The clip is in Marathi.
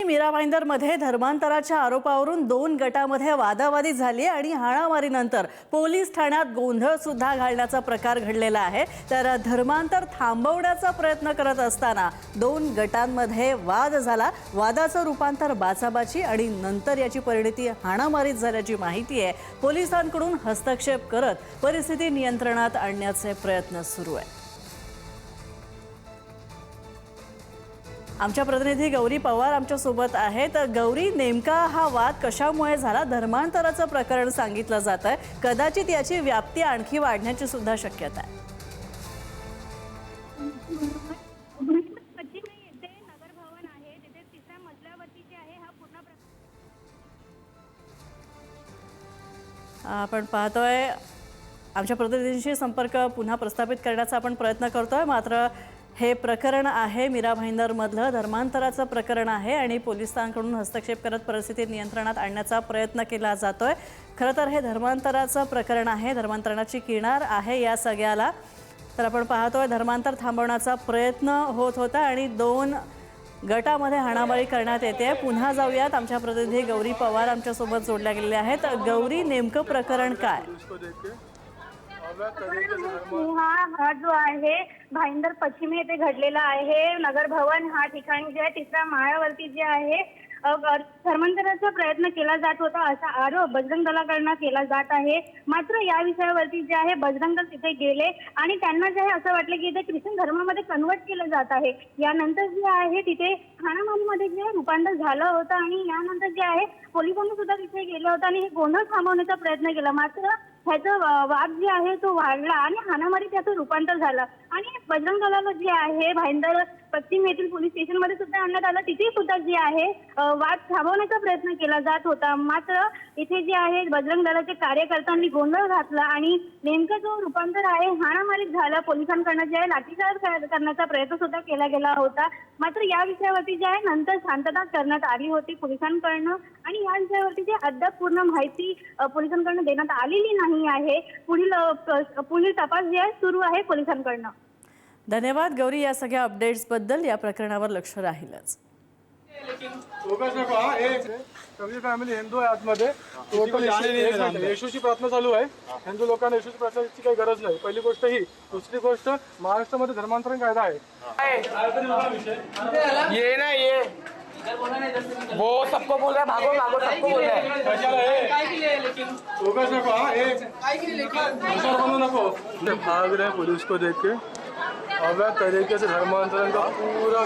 मीरा भाईंदरमध्ये धर्मांतराच्या आरोपावरून 2 गटामध्ये वादावादी झाली आणि हाणामारीनंतर पोलीस ठाण्यात गोंधळ सुद्धा घालण्याचा प्रकार घडलेला आहे। तर धर्मांतर थांबवण्याचा प्रयत्न करत असताना 2 गटांमध्ये वाद झाला। वादाचं रूपांतर बाचाबाची आणि नंतर याची परिणती हाणामारीत झाल्याची माहिती आहे। पोलिसांकडून हस्तक्षेप करत परिस्थिती नियंत्रणात आणण्याचे प्रयत्न सुरू आहेत। आमच्या प्रतिनिधी गौरी पवार आमच्या सोबत आहेत। गौरी, नेमका हा वाद कशामुळे झाला? धर्मांतराचं प्रकरण सांगितलं जात आहे, कदाचित याची व्याप्ती आणखी वाढण्याची सुद्धा शक्यता आहे। आपण पाहतोय आमच्या प्रतिनिधींशी संपर्क पुन्हा प्रस्थापित करण्याचा आपण प्रयत्न करतोय, मात्र हे प्रकरण आहे मीरा भाईंदरमधलं धर्मांतराचं प्रकरण आहे आणि पोलिसांकडून हस्तक्षेप करत परिस्थिती नियंत्रणात आणण्याचा प्रयत्न केला जातोय। खरं तर हे धर्मांतराचं प्रकरण आहे, धर्मांतराची किनार आहे या सगळ्याला। तर आपण पाहतोय धर्मांतर थांबवण्याचा प्रयत्न होत होता आणि 2 गटामध्ये हाणामारी करण्यात येते। पुन्हा जाऊयात, आमच्या प्रतिनिधी गौरी पवार आमच्यासोबत जोडल्या गेलेल्या आहेत। गौरी, नेमकं प्रकरण काय? हा जो आहे भाईंदर पश्चिम येथे घडलेला आहे। नगर भवन हा ठिकाणी जे आहे 3ऱ्या माळ्यावरती जे आहे धर्मांतराचा प्रयत्न केला जात होता असा आरोप बजरंग दलाकडून केला जात आहे। मात्र या विषयावरती जे आहे बजरंग दल तिथे गेले आणि त्यांना जे आहे असं वाटलं की इथे ख्रिश्चन धर्मामध्ये कन्वर्ट केलं जात आहे। यानंतर जे आहे तिथे हाणामारीमध्ये जे रूपांतर झालं होतं आणि यानंतर जे आहे पोलिसांनी सुद्धा तिथे गेलं होतं आणि हे गोंधळ थांबवण्याचा प्रयत्न केला। मात्र ह्याचा वाद जे आहे तो वाढला आणि हाणामारी त्याचं रूपांतर झालं आणि बजरंग दलाला जे आहे भाईंदर पश्चिम येथील पोलीस स्टेशनमध्ये सुद्धा आणण्यात आलं। तिथे सुद्धा जे आहे वाद थांबवण्याचा प्रयत्न केला जात होता। मात्र इथे जे आहे बजरंग दलाच्या कार्यकर्त्यांनी गोंधळ घातला आणि नेमकं जो रूपांतर आहे हाणामारीत झालं। पोलिसांकडून जे आहे लाठीचार्ज करण्याचा प्रयत्न सुद्धा केला गेला होता। मात्र या विषयावरती जे आहे नंतर शांतता करण्यात आली होती पोलिसांकडून आणि या विषयावरती जे अद्याप पूर्ण माहिती पोलिसांकडून देण्यात आलेली नाही आहे। पुढील तपास जे आहे सुरू आहे पोलिसांकडून। धन्यवाद गौरी, या सगळ्या अपडेट्स बद्दल। या प्रकरणावर लक्ष राहीलच। सगळी फॅमिली हिंदू आहे आतमध्ये, येशूची प्रार्थना चालू आहे। हिंदू लोकांना येशूची प्रार्थनेची काही गरज नाही, पहिली गोष्ट ही। दुसरी गोष्ट, महाराष्ट्रामध्ये धर्मांतरण कायदा आहे। ये ना ये वो सबको बोल रहा है, भागो भागो सबको बोल रहा है। बनू नको, भाग रहे पुलिस को देख के। अवैध तरीके से धर्मांतरण का पूरा